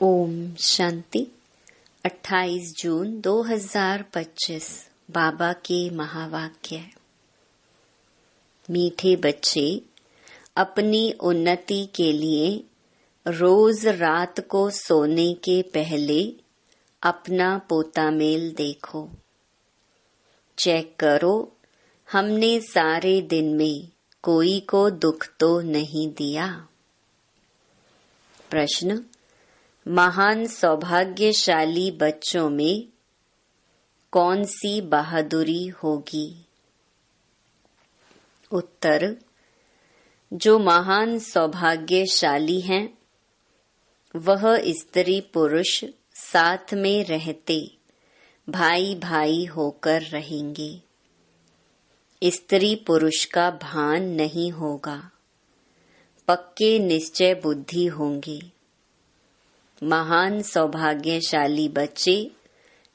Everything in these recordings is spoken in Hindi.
ओम शांति। 28 जून 2025 बाबा के महावाक्य। मीठे बच्चे, अपनी उन्नति के लिए रोज रात को सोने के पहले अपना पोता मेल देखो। चेक करो, हमने सारे दिन में कोई को दुख तो नहीं दिया। प्रश्न, महान सौभाग्यशाली बच्चों में कौन सी बहादुरी होगी? उत्तर, जो महान सौभाग्यशाली हैं वह स्त्री पुरुष साथ में रहते भाई भाई होकर रहेंगे। स्त्री पुरुष का भान नहीं होगा, पक्के निश्चय बुद्धि होंगे। महान सौभाग्यशाली बच्चे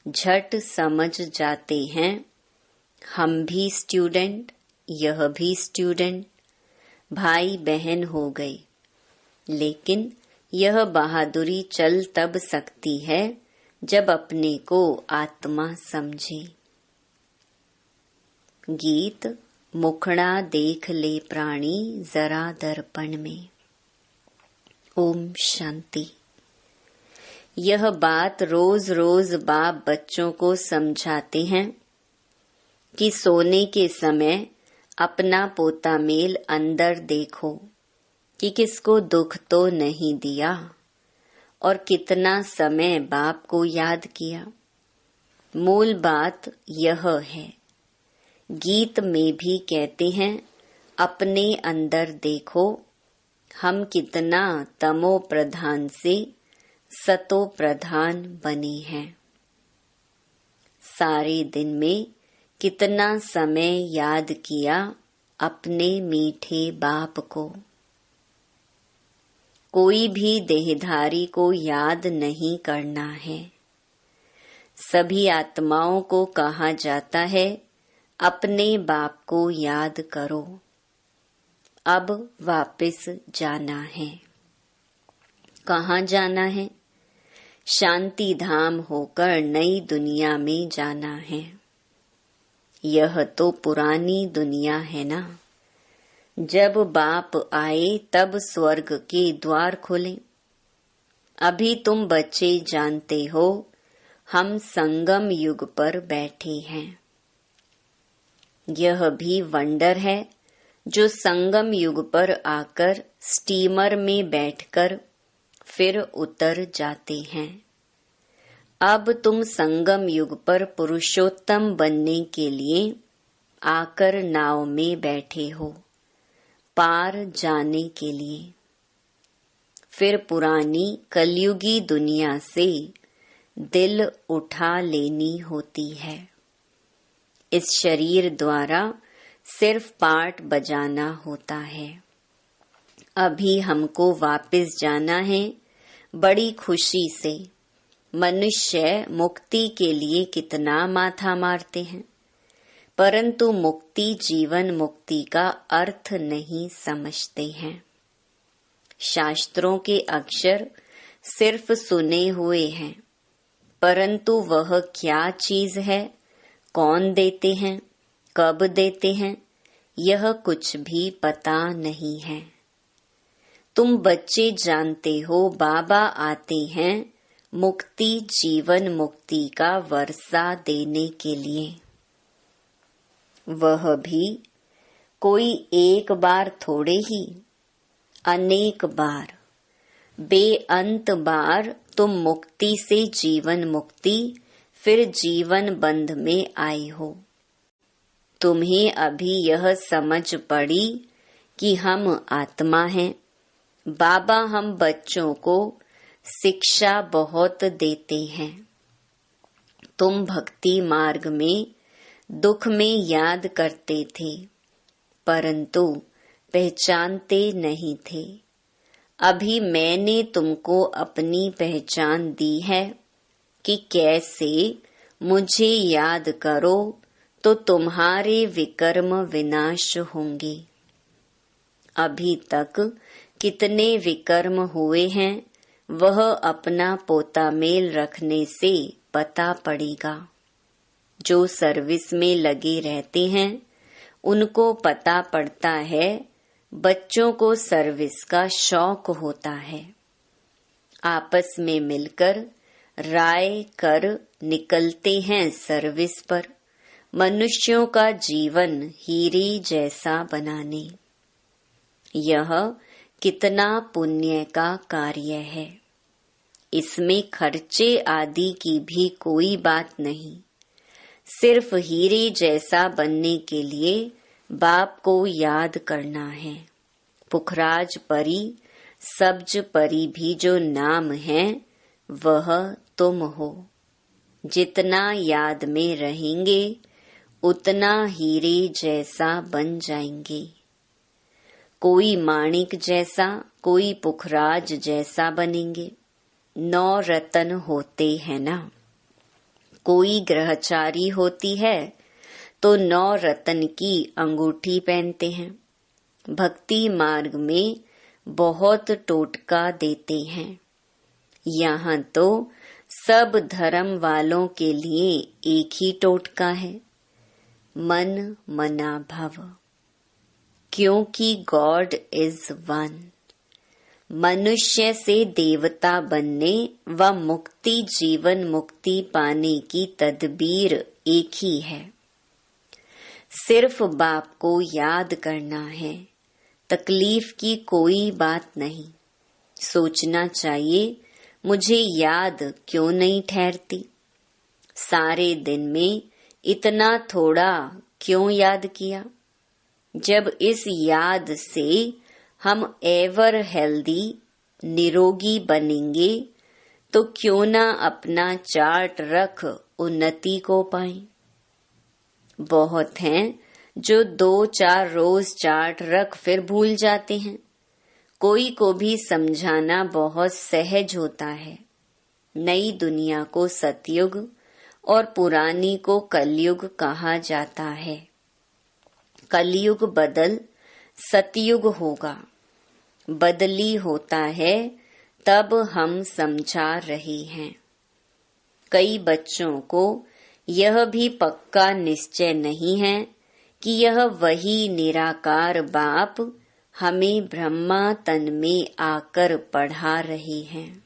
झट समझ जाते हैं, हम भी स्टूडेंट, यह भी स्टूडेंट, भाई बहन हो गए। लेकिन यह बहादुरी चल तब सकती है जब अपने को आत्मा समझे। गीत मुखड़ा देख ले प्राणी जरा दर्पण में। ओम शांति। यह बात रोज रोज बाप बच्चों को समझाते हैं कि सोने के समय अपना पोता मेल अंदर देखो कि किसको दुख तो नहीं दिया और कितना समय बाप को याद किया। मूल बात यह है। गीत में भी कहते हैं, अपने अंदर देखो, हम कितना तमो प्रधान से सतो प्रधान बने हैं। सारे दिन में कितना समय याद किया अपने मीठे बाप को। कोई भी देहधारी को याद नहीं करना है। सभी आत्माओं को कहा जाता है, अपने बाप को याद करो। अब वापस जाना है। कहाँ जाना है? शांति धाम होकर नई दुनिया में जाना है। यह तो पुरानी दुनिया है ना। जब बाप आए तब स्वर्ग के द्वार खुले। अभी तुम बच्चे जानते हो, हम संगम युग पर बैठे हैं। यह भी वंडर है जो संगम युग पर आकर स्टीमर में बैठकर फिर उतर जाते हैं। अब तुम संगम युग पर पुरुषोत्तम बनने के लिए आकर नाव में बैठे हो, पार जाने के लिए। फिर पुरानी कलयुगी दुनिया से दिल उठा लेनी होती है। इस शरीर द्वारा सिर्फ पार्ट बजाना होता है। अभी हमको वापस जाना है बड़ी खुशी से। मनुष्य मुक्ति के लिए कितना माथा मारते हैं, परंतु मुक्ति जीवन मुक्ति का अर्थ नहीं समझते हैं। शास्त्रों के अक्षर सिर्फ सुने हुए हैं, परंतु वह क्या चीज है, कौन देते हैं, कब देते हैं, यह कुछ भी पता नहीं है। तुम बच्चे जानते हो, बाबा आते हैं मुक्ति जीवन मुक्ति का वर्षा देने के लिए। वह भी कोई एक बार थोड़े ही, अनेक बार, बेअंत बार तुम मुक्ति से जीवन मुक्ति फिर जीवन बंध में आए हो। तुम्हें अभी यह समझ पड़ी कि हम आत्मा हैं। बाबा हम बच्चों को शिक्षा बहुत देते हैं। तुम भक्ति मार्ग में दुख में याद करते थे, परंतु पहचानते नहीं थे। अभी मैंने तुमको अपनी पहचान दी है कि कैसे मुझे याद करो तो तुम्हारे विकर्म विनाश होंगे। अभी तक कितने विकर्म हुए हैं वह अपना पोता मेल रखने से पता पड़ेगा। जो सर्विस में लगे रहते हैं उनको पता पड़ता है बच्चों को सर्विस का शौक होता है। आपस में मिलकर राय कर निकलते हैं सर्विस पर, मनुष्यों का जीवन हीरे जैसा बनाने। यह कितना पुण्य का कार्य है। इसमें खर्चे आदि की भी कोई बात नहीं। सिर्फ हीरे जैसा बनने के लिए बाप को याद करना है। पुखराज परी, सब्ज परी भी जो नाम है वह तुम हो। जितना याद में रहेंगे उतना हीरे जैसा बन जाएंगे। कोई माणिक जैसा, कोई पुखराज जैसा बनेंगे। 9 रतन होते हैं ना। कोई ग्रहचारी होती है तो 9 रतन की अंगूठी पहनते हैं। भक्ति मार्ग में बहुत टोटका देते हैं। यहाँ तो सब धर्म वालों के लिए एक ही टोटका है, मन मना भव, क्योंकि गॉड इज वन। मनुष्य से देवता बनने व मुक्ति जीवन मुक्ति पाने की तदबीर एक ही है। सिर्फ बाप को याद करना है। तकलीफ की कोई बात नहीं। सोचना चाहिए मुझे याद क्यों नहीं ठहरती। सारे दिन में इतना थोड़ा क्यों याद किया। जब इस याद से हम एवर हेल्दी निरोगी बनेंगे तो क्यों ना अपना चार्ट रख उन्नति को पाएं। बहुत हैं जो 2-4 रोज चार्ट रख फिर भूल जाते हैं। कोई को भी समझाना बहुत सहज होता है। नई दुनिया को सतयुग और पुरानी को कलयुग कहा जाता है। कलयुग बदल सतयुग होगा। बदली होता है तब हम समझा रहे हैं। कई बच्चों को यह भी पक्का निश्चय नहीं है कि यह वही निराकार बाप हमें ब्रह्मा तन में आकर पढ़ा रहे हैं।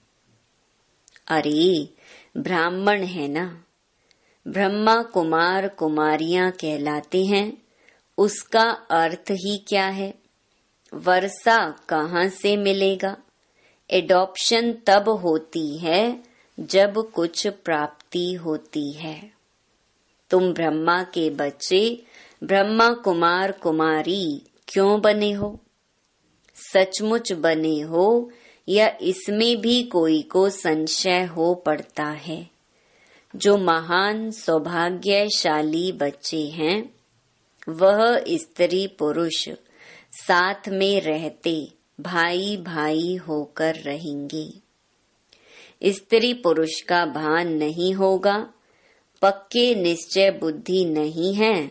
अरे ब्राह्मण है ना, ब्रह्मा कुमार कुमारियां कहलाते हैं। उसका अर्थ ही क्या है। वर्षा कहाँ से मिलेगा। एडॉप्शन तब होती है जब कुछ प्राप्ति होती है। तुम ब्रह्मा के बच्चे ब्रह्मा कुमार कुमारी क्यों बने हो। सचमुच बने हो या इसमें भी कोई को संशय हो पड़ता है। जो महान सौभाग्यशाली बच्चे हैं वह स्त्री पुरुष साथ में रहते भाई भाई होकर रहेंगे। स्त्री पुरुष का भान नहीं होगा, पक्के निश्चय बुद्धि नहीं है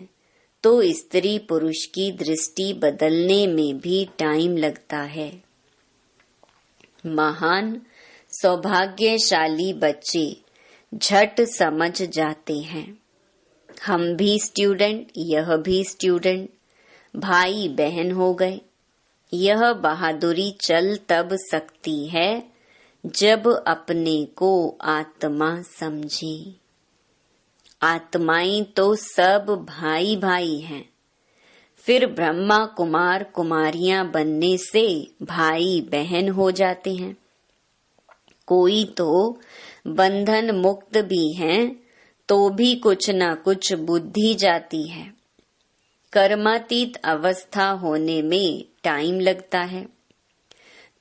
तो स्त्री पुरुष की दृष्टि बदलने में भी टाइम लगता है। महान सौभाग्यशाली बच्चे झट समझ जाते हैं। हम भी स्टूडेंट, यह भी स्टूडेंट, भाई बहन हो गए। यह बहादुरी चल तब सकती है जब अपने को आत्मा समझे। आत्माएं तो सब भाई भाई हैं। फिर ब्रह्मा कुमार कुमारियां बनने से भाई बहन हो जाते हैं। कोई तो बंधन मुक्त भी हैं तो भी कुछ न कुछ बुद्धि जाती है। कर्मातीत अवस्था होने में टाइम लगता है।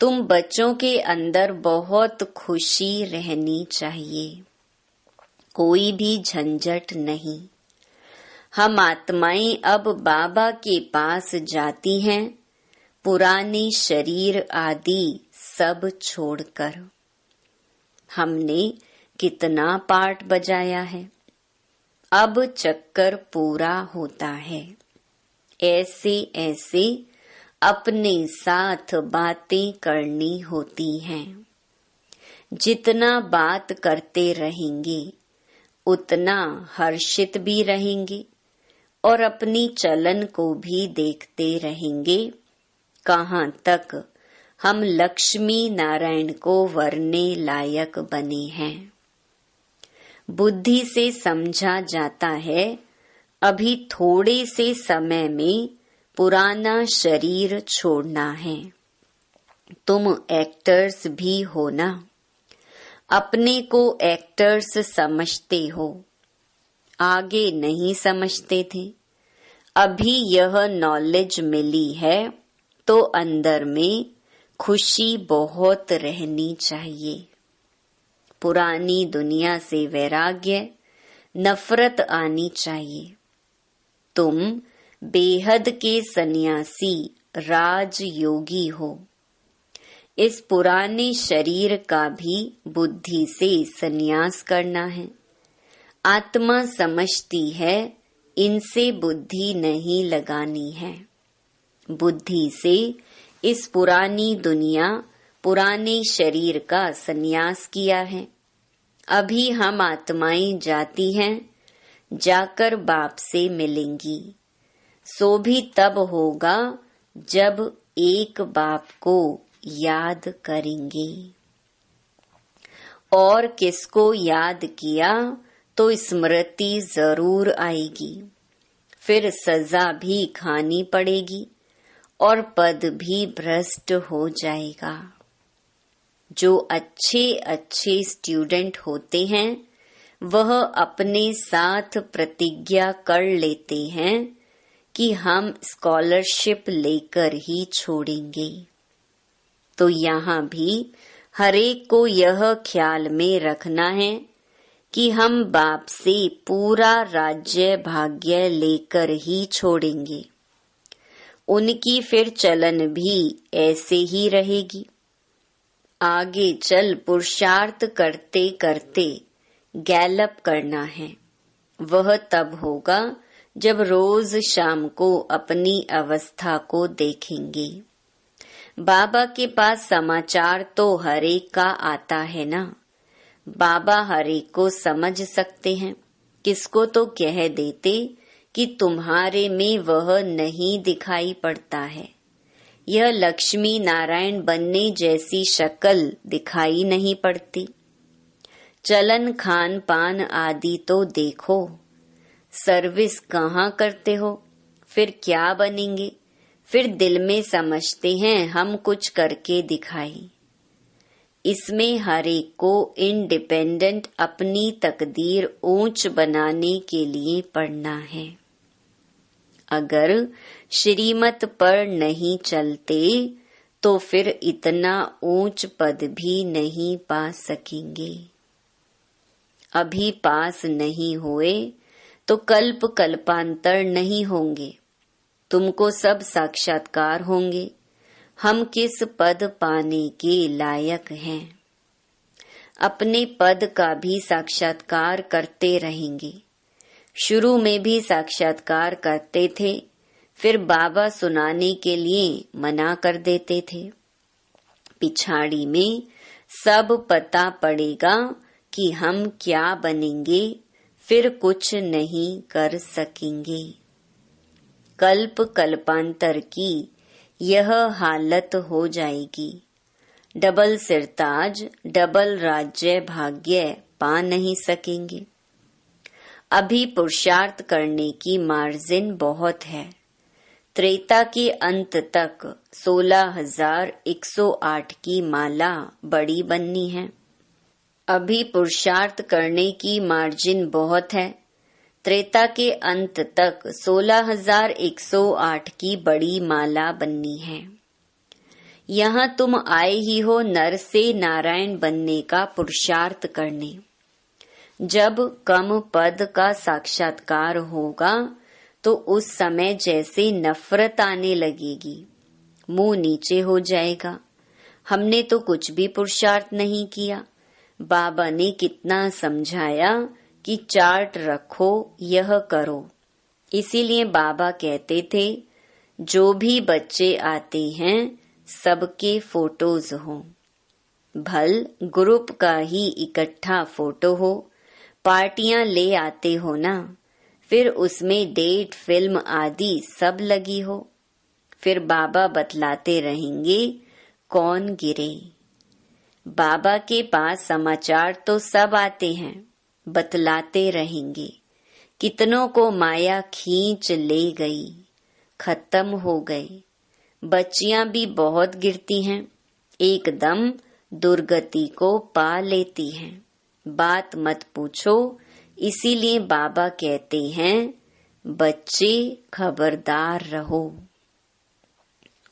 तुम बच्चों के अंदर बहुत खुशी रहनी चाहिए। कोई भी झंझट नहीं। हम आत्माएं अब बाबा के पास जाती हैं, पुराने शरीर आदि सब छोड़कर। हमने कितना पाठ बजाया है। अब चक्कर पूरा होता है। ऐसे ऐसे अपने साथ बातें करनी होती हैं। जितना बात करते रहेंगे उतना हर्षित भी रहेंगे और अपनी चलन को भी देखते रहेंगे कहाँ तक हम लक्ष्मी नारायण को वरने लायक बने हैं। बुद्धि से समझा जाता है अभी थोड़े से समय में पुराना शरीर छोड़ना है। तुम एक्टर्स भी हो ना, अपने को एक्टर्स समझते हो, आगे नहीं समझते थे। अभी यह नॉलेज मिली है तो अंदर में खुशी बहुत रहनी चाहिए। पुरानी दुनिया से वैराग्य, नफरत आनी चाहिए। तुम बेहद के सन्यासी राजयोगी हो। इस पुराने शरीर का भी बुद्धि से संन्यास करना है। आत्मा समझती है इनसे बुद्धि नहीं लगानी है। बुद्धि से इस पुरानी दुनिया, पुराने शरीर का संन्यास किया है। अभी हम आत्माएं जाती हैं, जाकर बाप से मिलेंगी। सो भी तब होगा जब एक बाप को याद करेंगे। और किसको याद किया तो स्मृति जरूर आएगी। फिर सजा भी खानी पड़ेगी और पद भी भ्रष्ट हो जाएगा। जो अच्छे अच्छे स्टूडेंट होते हैं वह अपने साथ प्रतिज्ञा कर लेते हैं कि हम स्कॉलरशिप लेकर ही छोड़ेंगे। तो यहाँ भी हरेक को यह ख्याल में रखना है कि हम बाप से पूरा राज्य भाग्य लेकर ही छोड़ेंगे। उनकी फिर चलन भी ऐसे ही रहेगी। आगे चल पुरुषार्थ करते करते गैलप करना है। वह तब होगा जब रोज शाम को अपनी अवस्था को देखेंगे। बाबा के पास समाचार तो हरेक का आता है ना। बाबा हरेक को समझ सकते हैं। किसको तो कह देते कि तुम्हारे में वह नहीं दिखाई पड़ता है। यह लक्ष्मी नारायण बनने जैसी शक्ल दिखाई नहीं पड़ती। चलन खान पान आदि तो देखो। सर्विस कहाँ करते हो, फिर क्या बनेंगे। फिर दिल में समझते हैं हम कुछ करके दिखाई। इसमें हर एक को इंडिपेंडेंट अपनी तकदीर ऊंच बनाने के लिए पढ़ना है। अगर श्रीमत पर नहीं चलते तो फिर इतना ऊंच पद भी नहीं पा सकेंगे। अभी पास नहीं हुए तो कल्प कल्पांतर नहीं होंगे। तुमको सब साक्षात्कार होंगे हम किस पद पाने के लायक हैं। अपने पद का भी साक्षात्कार करते रहेंगे। शुरू में भी साक्षात्कार करते थे, फिर बाबा सुनाने के लिए मना कर देते थे। पिछाड़ी में सब पता पड़ेगा कि हम क्या बनेंगे, फिर कुछ नहीं कर सकेंगे। कल्प कल्पांतर की यह हालत हो जाएगी। डबल सिरताज, डबल राज्य भाग्य पा नहीं सकेंगे। अभी पुरुषार्थ करने की मार्जिन बहुत है। त्रेता के अंत तक 16,108 की माला बड़ी बननी है। अभी पुरुषार्थ करने की मार्जिन बहुत है। त्रेता के अंत तक 16,108 की बड़ी माला बननी है। यहाँ तुम आए ही हो नर से नारायण बनने का पुरुषार्थ करने। जब कम पद का साक्षात्कार होगा तो उस समय जैसे नफरत आने लगेगी, मुंह नीचे हो जाएगा। हमने तो कुछ भी पुरुषार्थ नहीं किया। बाबा ने कितना समझाया कि चार्ट रखो, यह करो। इसीलिए बाबा कहते थे जो भी बच्चे आते हैं सबके फोटोज हों। भल ग्रुप का ही इकट्ठा फोटो हो, पार्टियां ले आते हो ना, फिर उसमें डेट फिल्म आदि सब लगी हो, फिर बाबा बतलाते रहेंगे कौन गिरे। बाबा के पास समाचार तो सब आते हैं, बतलाते रहेंगे कितनों को माया खींच ले गई, खत्म हो गए। बच्चियां भी बहुत गिरती हैं, एकदम दुर्गति को पा लेती हैं, बात मत पूछो। इसीलिए बाबा कहते हैं बच्चे खबरदार रहो।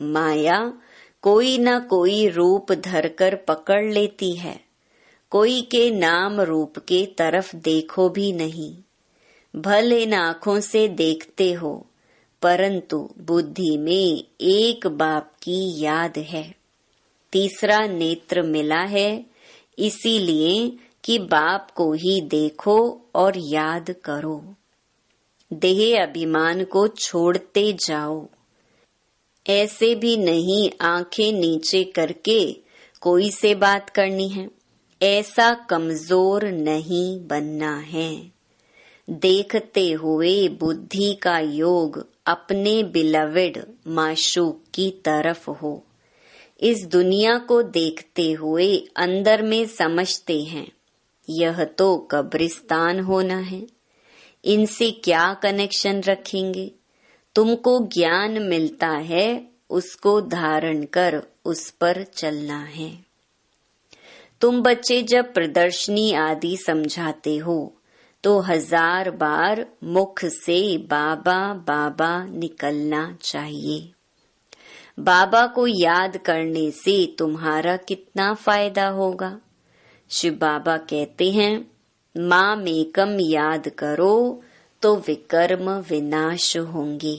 माया कोई न कोई रूप धरकर पकड़ लेती है, कोई के नाम रूप के तरफ देखो भी नहीं। भले इन आँखों से देखते हो, परंतु बुद्धि में एक बाप की याद है। तीसरा नेत्र मिला है, इसीलिए कि बाप को ही देखो और याद करो। देह अभिमान को छोड़ते जाओ। ऐसे भी नहीं आंखें नीचे करके कोई से बात करनी है, ऐसा कमजोर नहीं बनना है। देखते हुए बुद्धि का योग अपने बिलवेड माशूक की तरफ हो। इस दुनिया को देखते हुए अंदर में समझते हैं यह तो कब्रिस्तान होना है, इनसे क्या कनेक्शन रखेंगे। तुमको ज्ञान मिलता है, उसको धारण कर उस पर चलना है। तुम बच्चे जब प्रदर्शनी आदि समझाते हो तो 1000 बार मुख से बाबा बाबा निकलना चाहिए। बाबा को याद करने से तुम्हारा कितना फायदा होगा। शिव बाबा कहते हैं माम एकम याद करो तो विकर्म विनाश होंगे।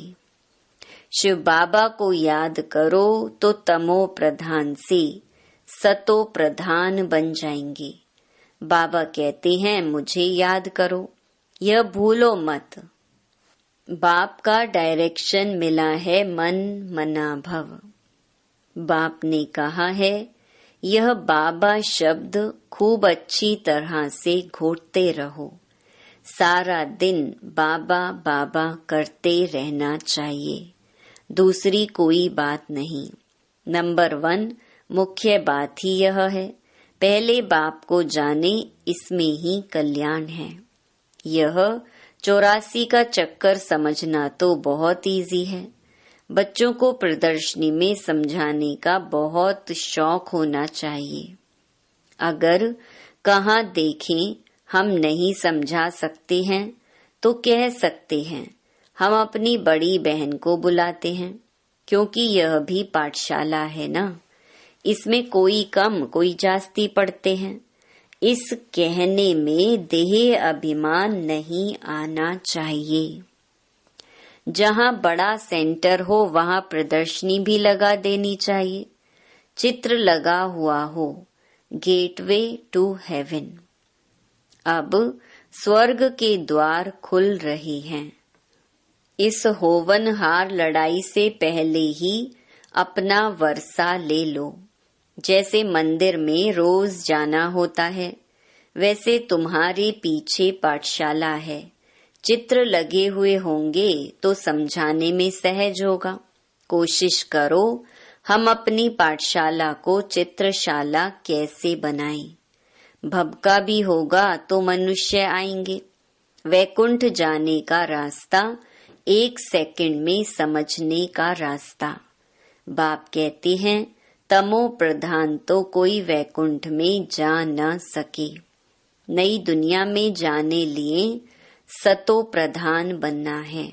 शिव बाबा को याद करो तो तमो प्रधान से सतो प्रधान बन जाएंगे। बाबा कहते हैं मुझे याद करो, यह भूलो मत। बाप का डायरेक्शन मिला है मन मना भव। बाप ने कहा है यह बाबा शब्द खूब अच्छी तरह से घोटते रहो। सारा दिन बाबा बाबा करते रहना चाहिए, दूसरी कोई बात नहीं। नंबर 1 मुख्य बात ही यह है, पहले बाप को जाने, इसमें ही कल्याण है। यह 84 का चक्कर समझना तो बहुत इजी है। बच्चों को प्रदर्शनी में समझाने का बहुत शौक होना चाहिए। अगर कहाँ देखें हम नहीं समझा सकते हैं तो कह सकते हैं हम अपनी बड़ी बहन को बुलाते हैं, क्योंकि यह भी पाठशाला है ना, इसमें कोई कम कोई जास्ती पढ़ते हैं। इस कहने में देह अभिमान नहीं आना चाहिए। जहाँ बड़ा सेंटर हो वहाँ प्रदर्शनी भी लगा देनी चाहिए, चित्र लगा हुआ हो, गेटवे टू हेवन। अब स्वर्ग के द्वार खुल रहे हैं। इस होवनहार लड़ाई से पहले ही अपना वर्षा ले लो। जैसे मंदिर में रोज जाना होता है, वैसे तुम्हारे पीछे पाठशाला है। चित्र लगे हुए होंगे तो समझाने में सहज होगा। कोशिश करो हम अपनी पाठशाला को चित्रशाला कैसे बनाएं। भबका भी होगा तो मनुष्य आएंगे। वैकुंठ जाने का रास्ता 1 सेकंड में समझने का रास्ता। बाप कहते हैं तमो प्रधान तो कोई वैकुंठ में जा न सके। नई दुनिया में जाने लिए सतो प्रधान बनना है।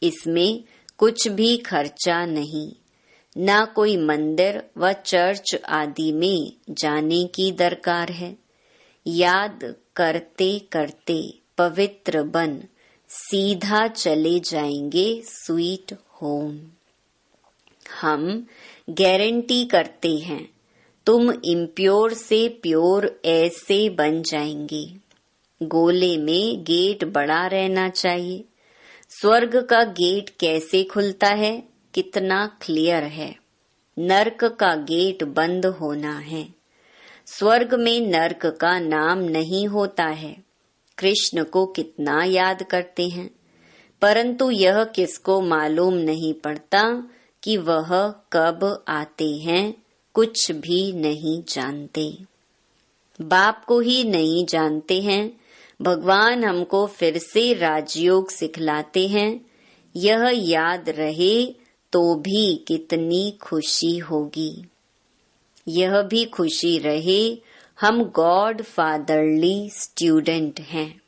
इसमें कुछ भी खर्चा नहीं, ना कोई मंदिर व चर्च आदि में जाने की दरकार है। याद करते करते पवित्र बन सीधा चले जाएंगे स्वीट होम। हम गारंटी करते हैं तुम इम्प्योर से प्योर ऐसे बन जाएंगे। गोले में गेट बड़ा रहना चाहिए। स्वर्ग का गेट कैसे खुलता है, कितना क्लियर है। नर्क का गेट बंद होना है। स्वर्ग में नर्क का नाम नहीं होता है। कृष्ण को कितना याद करते हैं, परंतु यह किसको मालूम नहीं पड़ता कि वह कब आते हैं, कुछ भी नहीं जानते। बाप को ही नहीं जानते हैं। भगवान हमको फिर से राजयोग सिखलाते हैं। यह याद रहे तो भी कितनी खुशी होगी। यह भी खुशी रहे हम गॉड फादरली स्टूडेंट हैं।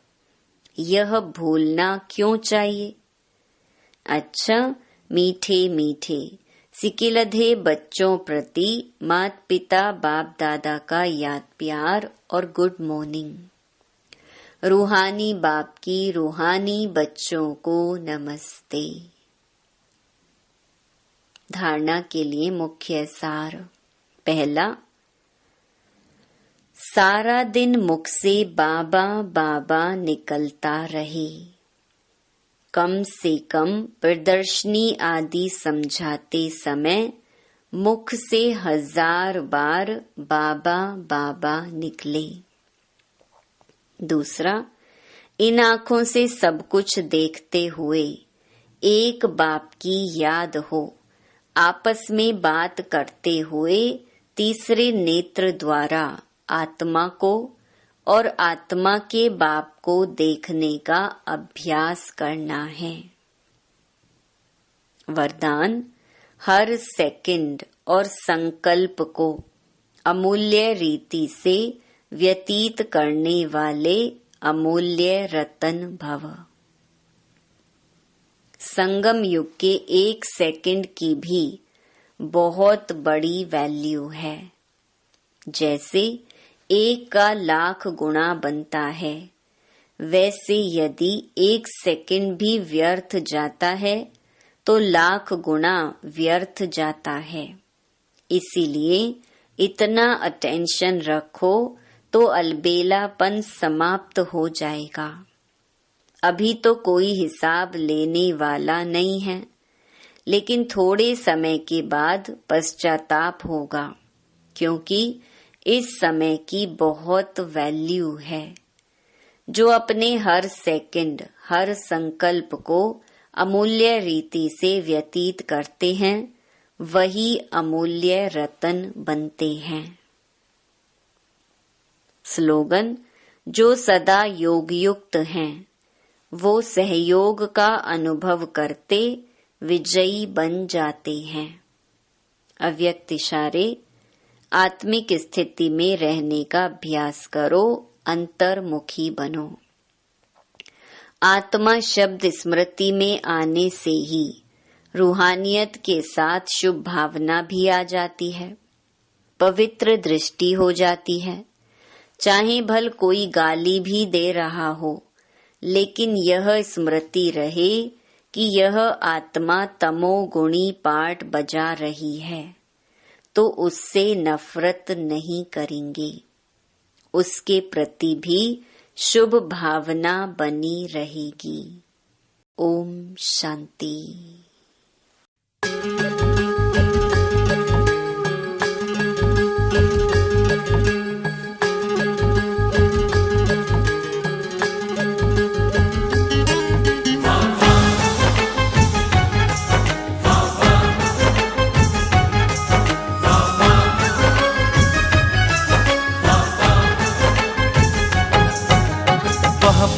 यह भूलना क्यों चाहिए? अच्छा, मीठे मीठे सिकिलधे बच्चों प्रति माता पिता बाप दादा का याद प्यार और गुड मॉर्निंग। रूहानी बाप की रूहानी बच्चों को नमस्ते। धारणा के लिए मुख्य सार। पहला, सारा दिन मुख से बाबा बाबा निकलता रहे। कम से कम प्रदर्शनी आदि समझाते समय मुख से 1000 बार बाबा बाबा निकले। दूसरा, इन आँखों से सब कुछ देखते हुए एक बाप की याद हो। आपस में बात करते हुए तीसरे नेत्र द्वारा आत्मा को और आत्मा के बाप को देखने का अभ्यास करना है। वरदान, हर सेकंड और संकल्प को अमूल्य रीति से व्यतीत करने वाले अमूल्य रतन भव। संगम युग के 1 सेकंड की भी बहुत बड़ी वैल्यू है। जैसे 1 का लाख गुणा बनता है, वैसे यदि 1 सेकंड भी व्यर्थ जाता है तो लाख गुणा व्यर्थ जाता है। इसीलिए इतना अटेंशन रखो तो अलबेलापन समाप्त हो जाएगा। अभी तो कोई हिसाब लेने वाला नहीं है, लेकिन थोड़े समय के बाद पश्चाताप होगा, क्योंकि इस समय की बहुत वैल्यू है। जो अपने हर सेकंड हर संकल्प को अमूल्य रीति से व्यतीत करते हैं, वही अमूल्य रतन बनते हैं। स्लोगन, जो सदा योग युक्त हैं, वो सहयोग का अनुभव करते विजयी बन जाते हैं। अव्यक्त इशारे, आत्मिक स्थिति में रहने का अभ्यास करो, अंतर्मुखी बनो। आत्मा शब्द स्मृति में आने से ही रूहानियत के साथ शुभ भावना भी आ जाती है, पवित्र दृष्टि हो जाती है। चाहे भल कोई गाली भी दे रहा हो, लेकिन यह स्मृति रहे कि यह आत्मा तमोगुणी पाठ बजा रही है, तो उससे नफरत नहीं करेंगे। उसके प्रति भी शुभ भावना बनी रहेगी। ओम शांति।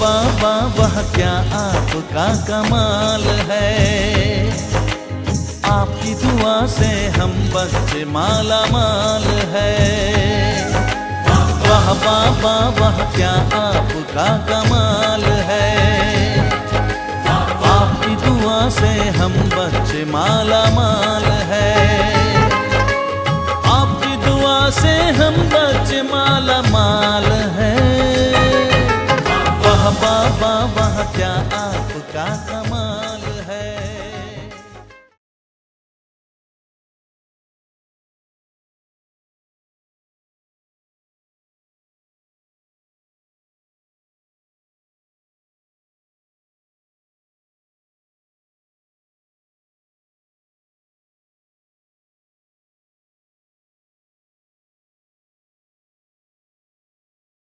बाबा वह क्या आपका कमाल है, आपकी दुआ से हम बच्चे माला माल है। वह बाबा वह क्या आपका कमाल है, आपकी दुआ से हम बच्चे माला माल है। आपकी दुआ से हम बच्चे माला